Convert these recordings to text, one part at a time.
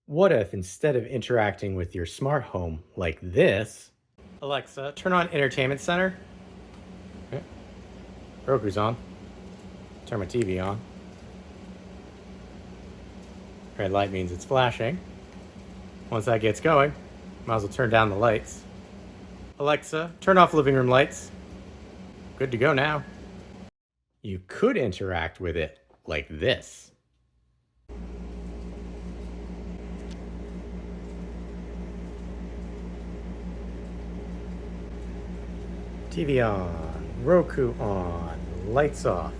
What if instead of interacting with your smart home like this, Alexa, turn on Entertainment Center. Okay. Roku's on. Turn my TV on. Red light means it's flashing. Once that gets going, might as well turn down the lights. Alexa, turn off living room lights. Good to go now. You could interact with it like this. TV on, Roku on, lights off.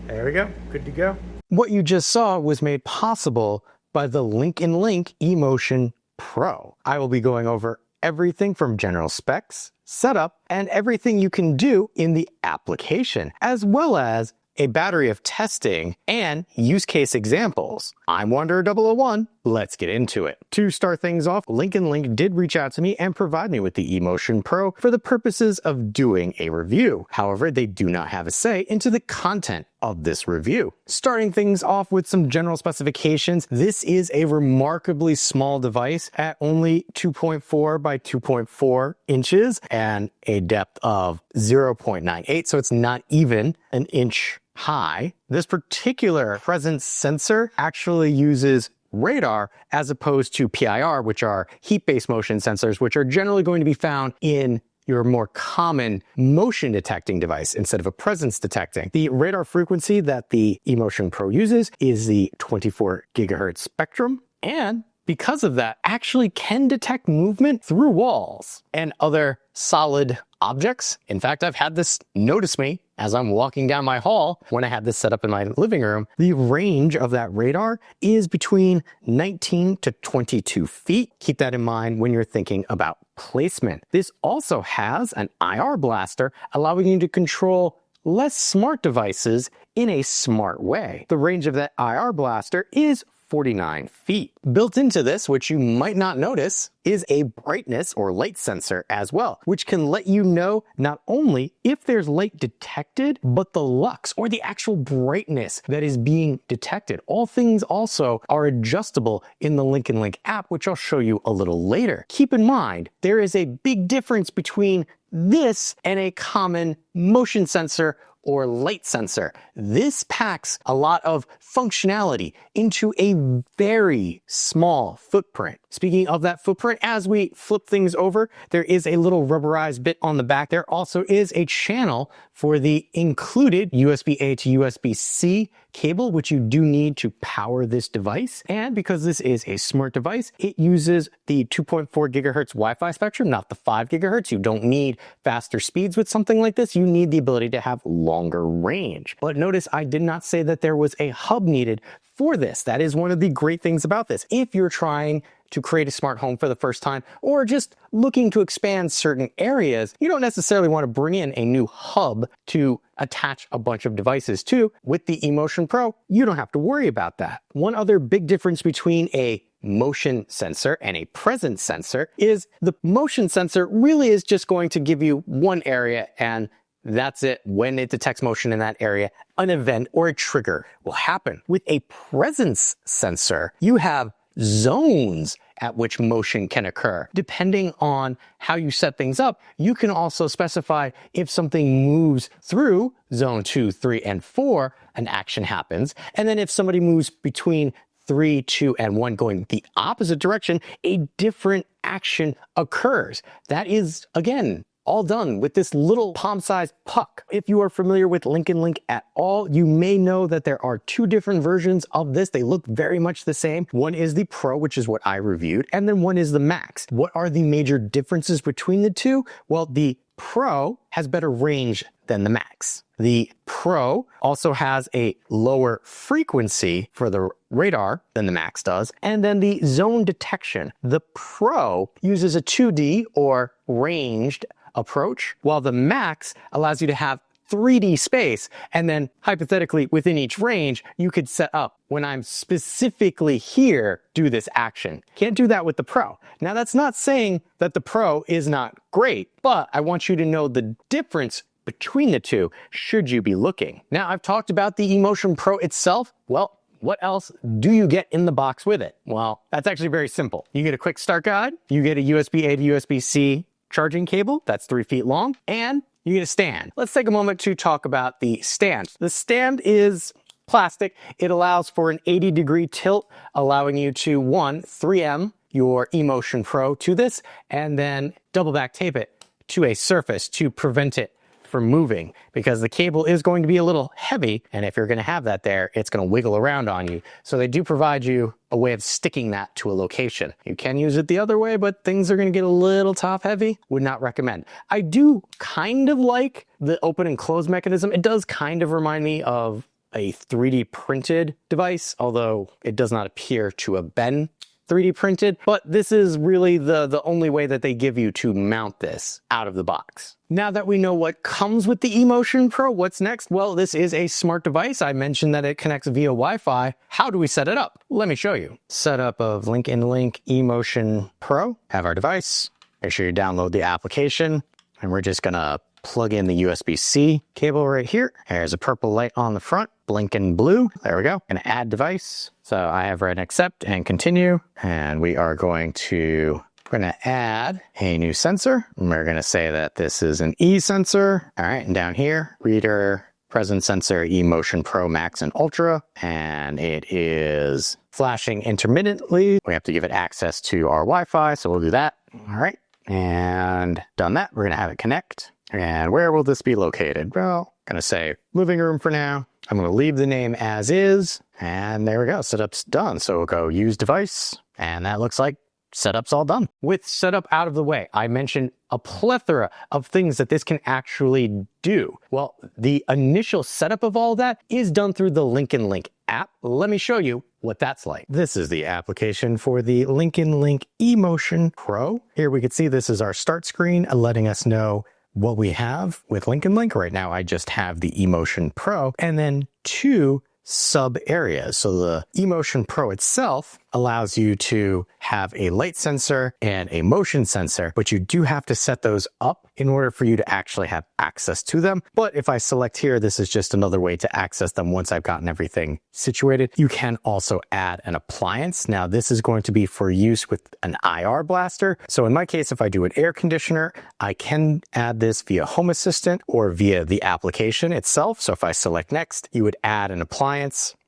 There we go, good to go. What you just saw was made possible by the LinknLink EmotionPro. I will be going over everything from general specs, setup, and everything you can do in the application, as well as a battery of testing and use case examples. I'm Wanderer001. Let's get into it. To start things off, LinknLink did reach out to me and provide me with the EmotionPro for the purposes of doing a review. However, they do not have a say into the content of this review. Starting things off with some general specifications, this is a remarkably small device at only 2.4 by 2.4 inches and a depth of 0.98, so it's not even an inch high. This particular presence sensor actually uses radar as opposed to PIR, which are heat-based motion sensors, which are generally going to be found in your more common motion detecting device instead of a presence detecting. The radar frequency that the EmotionPro uses is the 24 gigahertz spectrum, and because of that, actually can detect movement through walls and other solid objects. In fact, I've had this notice me as I'm walking down my hall when I had this set up in my living room. The range of that radar is between 19 to 22 feet. Keep that in mind when you're thinking about placement. This also has an IR blaster, allowing you to control less smart devices in a smart way. The range of that IR blaster is 49 feet. Built into this, which you might not notice, is a brightness or light sensor as well, which can let you know not only if there's light detected, but the lux or the actual brightness that is being detected. All things also are adjustable in the LinknLink app, which I'll show you a little later. Keep in mind, there is a big difference between this and a common motion sensor or light sensor. This packs a lot of functionality into a very small footprint. Speaking of that footprint, as we flip things over, there is a little rubberized bit on the back. There also is a channel for the included USB-A to USB-C cable, which you do need to power this device. And because this is a smart device, it uses the 2.4 gigahertz Wi-Fi spectrum, not the 5 gigahertz. You don't need faster speeds with something like this. You need the ability to have longer range. But notice I did not say that there was a hub needed for this. That is one of the great things about this. If you're trying to create a smart home for the first time, or just looking to expand certain areas, you don't necessarily want to bring in a new hub to attach a bunch of devices to. With the EmotionPro, you don't have to worry about that. One other big difference between a motion sensor and a presence sensor is the motion sensor really is just going to give you one area, and that's it. When it detects motion in that area, an event or a trigger will happen. With a presence sensor, you have zones at which motion can occur. Depending on how you set things up, you can also specify if something moves through zone 2, 3, and 4, an action happens. And then if somebody moves between 3, 2, and 1 going the opposite direction, a different action occurs. That is, again, all done with this little palm-sized puck. If you are familiar with LinknLink at all, you may know that there are two different versions of this. They look very much the same. One is the Pro, which is what I reviewed, and then one is the Max. What are the major differences between the two? Well, the Pro has better range than the Max. The Pro also has a lower frequency for the radar than the Max does. And then the zone detection. The Pro uses a 2D or ranged approach, while the Max allows you to have 3D space, and then hypothetically within each range, you could set up, when I'm specifically here, do this action. Can't do that with the Pro. Now that's not saying that the Pro is not great, but I want you to know the difference between the two should you be looking. Now I've talked about the EmotionPro itself. Well, what else do you get in the box with it? Well, that's actually very simple. You get a quick start guide, you get a USB-A to USB-C charging cable that's 3 feet long, and you get a stand. Let's take a moment to talk about the stand. The stand is plastic. It allows for an 80-degree tilt, allowing you to, 1, 3M your EmotionPro to this, and then double back tape it to a surface to prevent it from moving, because the cable is going to be a little heavy, and if you're going to have that there, it's going to wiggle around on you. So they do provide you a way of sticking that to a location. You can use it the other way, but things are going to get a little top heavy. Would not recommend. I do kind of like the open and close mechanism. It does kind of remind me of a 3D printed device, although it does not appear to have been 3D printed, but this is really the only way that they give you to mount this out of the box. Now that we know what comes with the EmotionPro, what's next? Well, this is a smart device. I mentioned that it connects via Wi-Fi. How do we set it up? Let me show you. Setup of LinknLink EmotionPro. Have our device. Make sure you download the application, and we're just gonna plug in the USB-C cable right here. There's a purple light on the front, blinking blue. There we go. Gonna add device. So I have read and accept and continue. And we are going to, we're gonna add a new sensor. And we're gonna say that this is an E sensor. All right, and down here, reader, presence sensor, EmotionPro Max and Ultra. And it is flashing intermittently. We have to give it access to our Wi-Fi, so we'll do that. All right, and done that, we're gonna have it connect. And where will this be located? Well, I'm gonna say living room for now. I'm gonna leave the name as is, and there we go, setup's done. So we'll go use device, and that looks like setup's all done. With setup out of the way, I mentioned a plethora of things that this can actually do. Well, the initial setup of all that is done through the LinknLink app. Let me show you what that's like. This is the application for the LinknLink EmotionPro. Here we can see this is our start screen, letting us know what we have with LinknLink. Right now, I just have the EmotionPro and then 2 sub areas. So the EmotionPro itself allows you to have a light sensor and a motion sensor, but you do have to set those up in order for you to actually have access to them. But if I select here, this is just another way to access them once I've gotten everything situated. You can also add an appliance. Now this is going to be for use with an IR blaster. So in my case, if I do an air conditioner, I can add this via Home Assistant or via the application itself. So if I select next, you would add an appliance,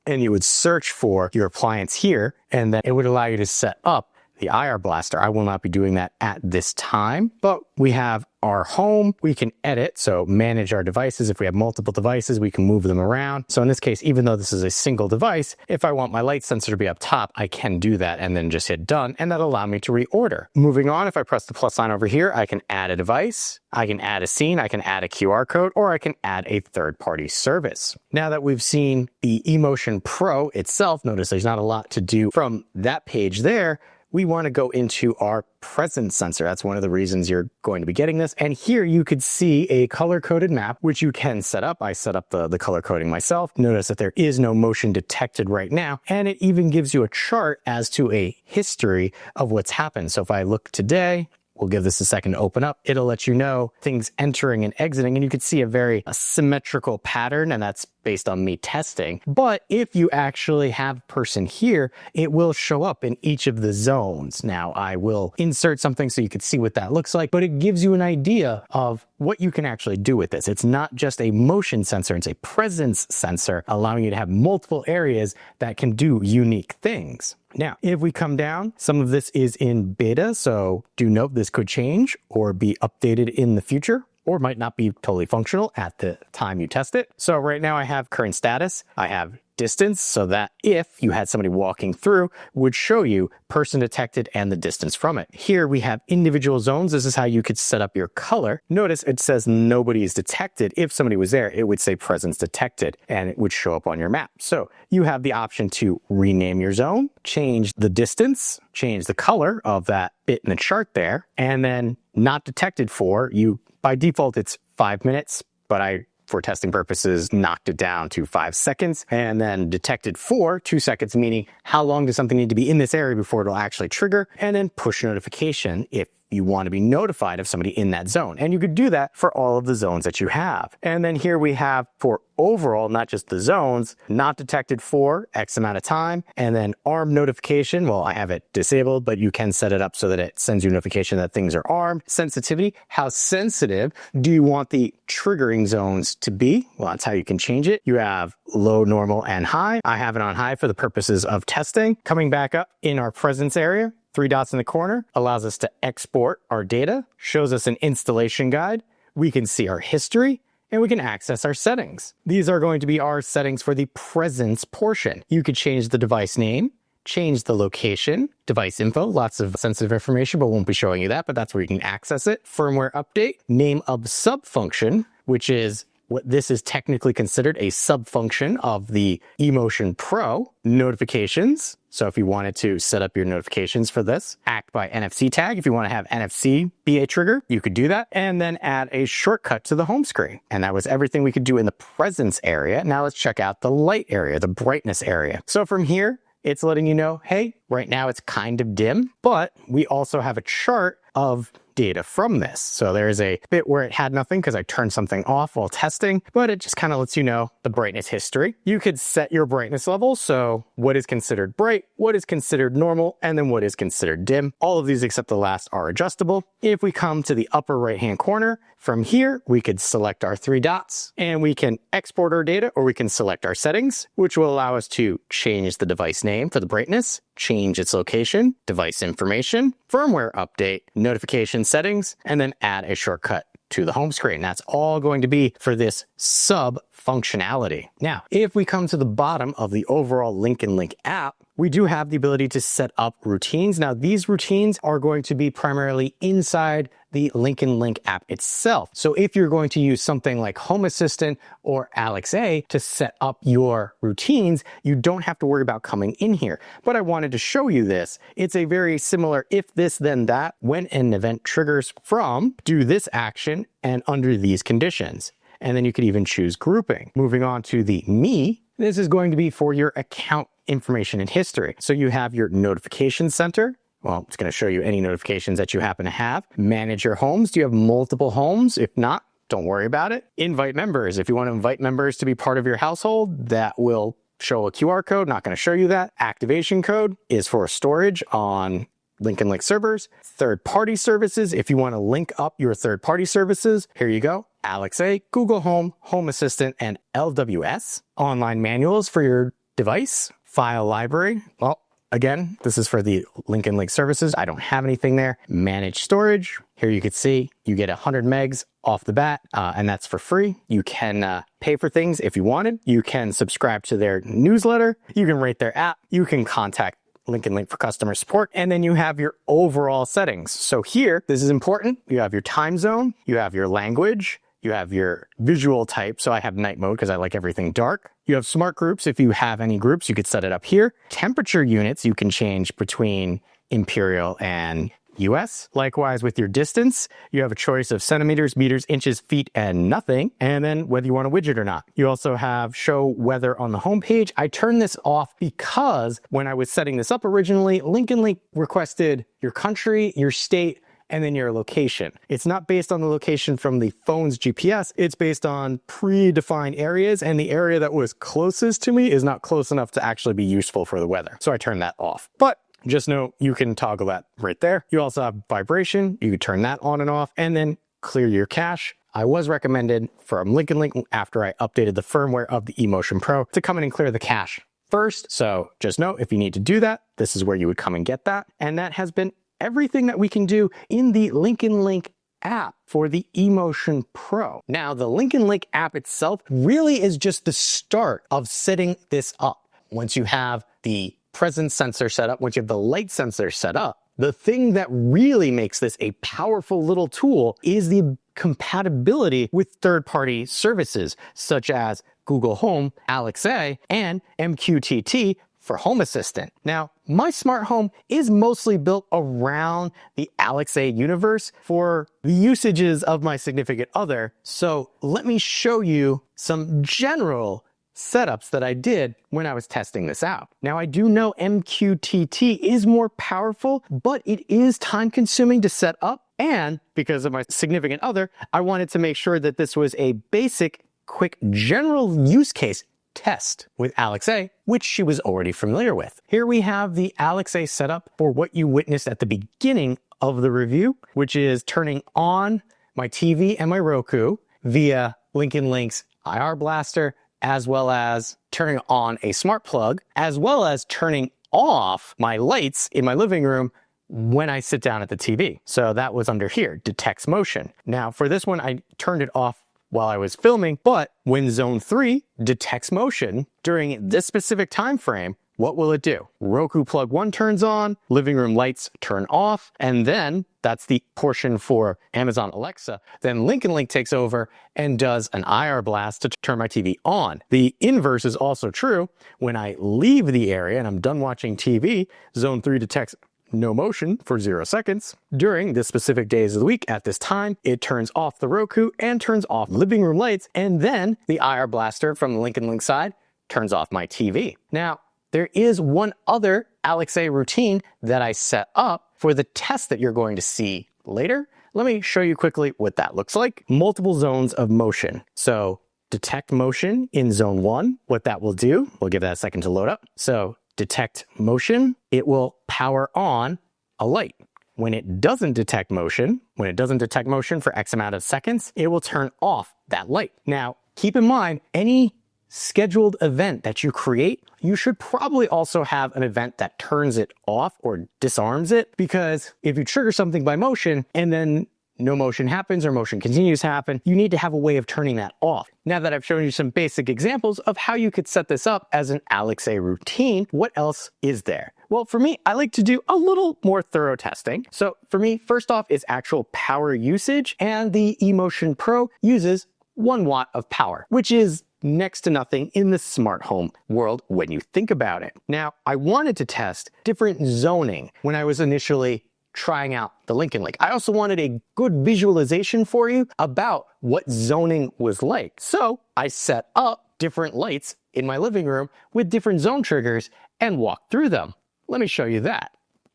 and you would search for your appliance here, and then it would allow you to set up the IR blaster. I will not be doing that at this time, but we have our home. We can edit, so manage our devices. If we have multiple devices, we can move them around. So in this case, even though this is a single device, if I want my light sensor to be up top, I can do that and then just hit done, and that'll allow me to reorder. Moving on, if I press the plus sign over here, I can add a device, I can add a scene, I can add a QR code, or I can add a third-party service. Now that we've seen the EmotionPro itself, notice there's not a lot to do from that page there. We want to go into our presence sensor. That's one of the reasons you're going to be getting this. And here you could see a color-coded map, which you can set up. I set up the color coding myself. Notice that there is no motion detected right now. And it even gives you a chart as to a history of what's happened. So if I look today, we'll give this a second to open up. It'll let you know things entering and exiting, and you can see a very symmetrical pattern, and that's based on me testing. But if you actually have a person here, it will show up in each of the zones. Now, I will insert something so you can see what that looks like, but it gives you an idea of what you can actually do with this. It's not just a motion sensor, it's a presence sensor, allowing you to have multiple areas that can do unique things. Now, if we come down, some of this is in beta, so do note this could change or be updated in the future, or might not be totally functional at the time you test it. So right now I have current status, I have distance, so that if you had somebody walking through, would show you person detected and the distance from it. Here we have individual zones. This is how you could set up your color. Notice it says nobody is detected. If somebody was there, it would say presence detected, and it would show up on your map. So you have the option to rename your zone, change the distance, change the color of that bit in the chart there, and then not detected for you. By default, it's 5 minutes, but for testing purposes, knocked it down to 5 seconds, and then detected for 2 seconds, meaning how long does something need to be in this area before it'll actually trigger, and then push notification if you want to be notified of somebody in that zone. And you could do that for all of the zones that you have. And then here we have for overall, not just the zones, not detected for X amount of time, and then armed notification. Well, I have it disabled, but you can set it up so that it sends you a notification that things are armed. Sensitivity, how sensitive do you want the triggering zones to be? Well, that's how you can change it. You have low, normal, and high. I have it on high for the purposes of testing. Coming back up in our presence area, 3 dots in the corner allows us to export our data, shows us an installation guide. We can see our history, and we can access our settings. These are going to be our settings for the presence portion. You could change the device name, change the location, device info, lots of sensitive information, but won't be showing you that, but that's where you can access it. Firmware update, name of sub-function, which is what this is technically considered a sub-function of the EmotionPro. Notifications. So if you wanted to set up your notifications for this, act by NFC tag. If you want to have NFC be a trigger, you could do that, and then add a shortcut to the home screen. And that was everything we could do in the presence area. Now let's check out the light area, the brightness area. So from here, it's letting you know, hey, right now it's kind of dim, but we also have a chart of data from this. So there's a bit where it had nothing because I turned something off while testing, but it just kind of lets you know the brightness history. You could set your brightness level. So what is considered bright, what is considered normal, and then what is considered dim. All of these except the last are adjustable. If we come to the upper right-hand corner, from here, we could select our 3 dots and we can export our data, or we can select our settings, which will allow us to change the device name for the brightness, change its location, device information, firmware update, notification settings, and then add a shortcut to the home screen. That's all going to be for this sub functionality. Now, if we come to the bottom of the overall LinknLink app, we do have the ability to set up routines. Now, these routines are going to be primarily inside the LinknLink app itself. So if you're going to use something like Home Assistant or Alexa to set up your routines, you don't have to worry about coming in here. But I wanted to show you this. It's a very similar if this then that, when an event triggers from, do this action and under these conditions. And then you could even choose grouping. Moving on to the Me, this is going to be for your account information and history. So you have your notification center. Well, it's going to show you any notifications that you happen to have. Manage your homes. Do you have multiple homes? If not, don't worry about it. Invite members. If you want to invite members to be part of your household, that will show a QR code. Not going to show you that. Activation code is for storage on LinknLink servers. Third-party services. If you want to link up your third-party services, here you go. Alexa, Google Home, Home Assistant, and LWS. Online manuals for your device. File library. Well, again, this is for the LinknLink services. I don't have anything there. Manage storage. Here you can see you get 100 megs off the bat, and that's for free. You can pay for things if you wanted. You can subscribe to their newsletter. You can rate their app. You can contact LinknLink for customer support, and then you have your overall settings. So here, this is important. You have your time zone. You have your language. You have your visual type. So I have night mode because I like everything dark. You have smart groups. If you have any groups, you could set it up here. Temperature units, you can change between imperial and US. Likewise with your distance, you have a choice of centimeters, meters, inches, feet, and nothing. And then whether you want a widget or not. You also have show weather on the homepage. I turned this off because when I was setting this up originally, LinknLink requested your country, your state, and then your location. It's not based on the location from the phone's GPS. It's based on predefined areas, and the area that was closest to me is not close enough to actually be useful for the weather. So I turned that off. But just know you can toggle that right there. You also have vibration. You can turn that on and off, and then clear your cache. I was recommended from LinknLink after I updated the firmware of the EmotionPro to come in and clear the cache first. So just know if you need to do that, this is where you would come and get that. And that has been everything that we can do in the LinknLink app for the EmotionPro. Now, the LinknLink app itself really is just the start of setting this up. Once you have the presence sensor set up, once you have the light sensor set up, the thing that really makes this a powerful little tool is the compatibility with third-party services such as Google Home, Alexa, and MQTT for Home Assistant. Now, my smart home is mostly built around the Alexa universe for the usages of my significant other. So let me show you some general setups that I did when I was testing this out. Now, I do know MQTT is more powerful, but it is time consuming to set up. And because of my significant other, I wanted to make sure that this was a basic, quick, general use case test with Alex A, which she was already familiar with. Here we have the Alex A setup for what you witnessed at the beginning of the review, which is turning on my TV and my Roku via LinknLink's IR Blaster, as well as turning on a smart plug, as well as turning off my lights in my living room when I sit down at the TV. So that was under here, detects motion. Now for this one, I turned it off while I was filming, but when zone 3 detects motion during this specific time frame, what will it do? Roku plug 1 turns on, living room lights turn off, and then that's the portion for Amazon Alexa. Then LinknLink takes over and does an IR blast to turn my TV on. The inverse is also true. When I leave the area and I'm done watching TV, zone 3 detects no motion for 0 seconds. During the specific days of the week at this time, it turns off the Roku and turns off living room lights, and then the IR blaster from the LinknLink side turns off my TV. Now, there is one other Alex A routine that I set up for the test that you're going to see later. Let me show you quickly what that looks like. Multiple zones of motion. So detect motion in zone 1, what that will do, we'll give that a second to load up. So detect motion, it will power on a light. When it doesn't detect motion, for X amount of seconds, it will turn off that light. Now, keep in mind, any scheduled event that you create, you should probably also have an event that turns it off or disarms it, because if you trigger something by motion and then no motion happens or motion continues to happen, you need to have a way of turning that off. Now that I've shown you some basic examples of how you could set this up as an Alex A routine, what else is there? Well, for me, I like to do a little more thorough testing. So for me, first off is actual power usage, and the EmotionPro uses 1 watt of power, which is next to nothing in the smart home world when you think about it. Now, I wanted to test different zoning when I was initially trying out the LinknLink. I also wanted a good visualization for you about what zoning was like. So I set up different lights in my living room with different zone triggers and walked through them. Let me show you that.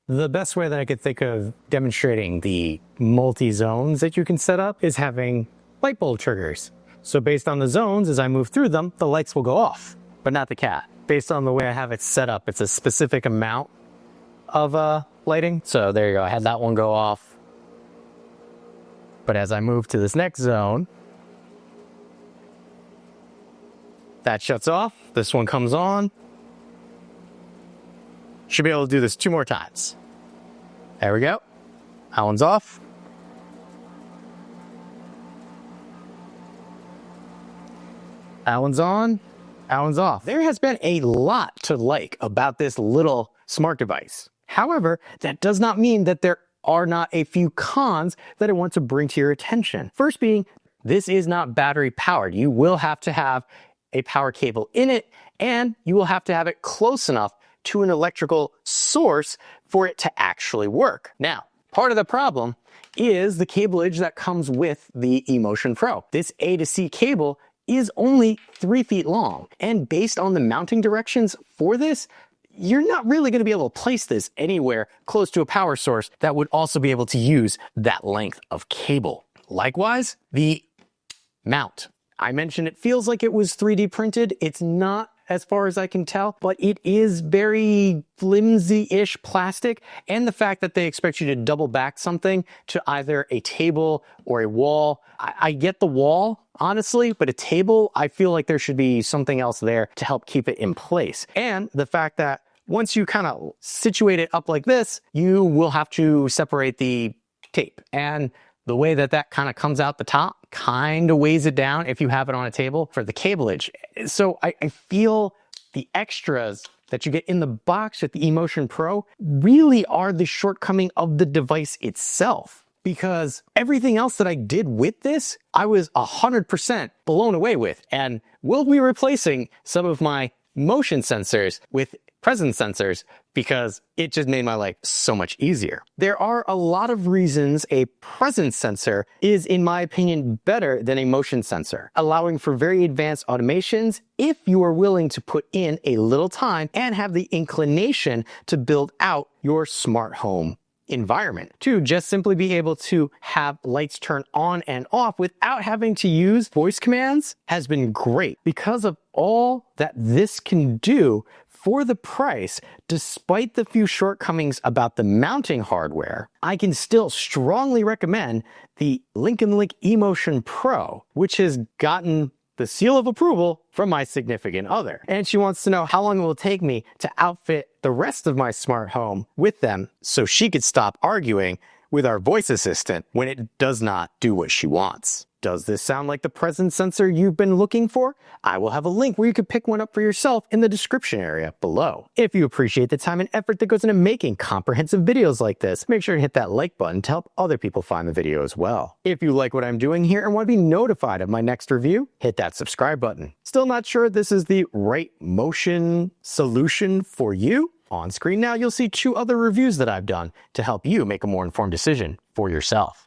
The best way that I could think of demonstrating the multi-zones that you can set up is having light bulb triggers. So based on the zones, as I move through them, the lights will go off, but not the cat. Based on the way I have it set up, it's a specific amount of lighting. So there you go, I had that one go off. But as I move to this next zone, that shuts off, this one comes on. Should be able to do this 2 more times. There we go, that one's off. That one's on, that one's off. There has been a lot to like about this little smart device. However, that does not mean that there are not a few cons that I want to bring to your attention. First being, this is not battery powered. You will have to have a power cable in it, and you will have to have it close enough to an electrical source for it to actually work. Now, part of the problem is the cableage that comes with the EmotionPro. This A to C cable is only 3 feet long, and based on the mounting directions for this, you're not really going to be able to place this anywhere close to a power source that would also be able to use that length of cable. Likewise, the mount. I mentioned it feels like it was 3D printed. It's not, as far as I can tell, but it is very flimsy-ish plastic, and the fact that they expect you to double back something to either a table or a wall. I get the wall, honestly, but a table, I feel like there should be something else there to help keep it in place. And the fact that once you kind of situate it up like this, you will have to separate the tape. And the way that that kind of comes out the top kind of weighs it down if you have it on a table for the cableage. So I feel the extras that you get in the box with the EmotionPro really are the shortcoming of the device itself. Because everything else that I did with this, I was 100% blown away with. And we'll be replacing some of my motion sensors with presence sensors because it just made my life so much easier. There are a lot of reasons a presence sensor is, in my opinion, better than a motion sensor, allowing for very advanced automations if you are willing to put in a little time and have the inclination to build out your smart home environment. To just simply be able to have lights turn on and off without having to use voice commands has been great. Because of all that this can do for the price, despite the few shortcomings about the mounting hardware, I can still strongly recommend the LinknLink EmotionPro, which has gotten the seal of approval from my significant other. And she wants to know how long it will take me to outfit the rest of my smart home with them so she could stop arguing with our voice assistant when it does not do what she wants. Does this sound like the presence sensor you've been looking for? I will have a link where you can pick one up for yourself in the description area below. If you appreciate the time and effort that goes into making comprehensive videos like this, make sure to hit that like button to help other people find the video as well. If you like what I'm doing here and want to be notified of my next review, hit that subscribe button. Still not sure this is the right motion solution for you? On screen now, you'll see 2 other reviews that I've done to help you make a more informed decision for yourself.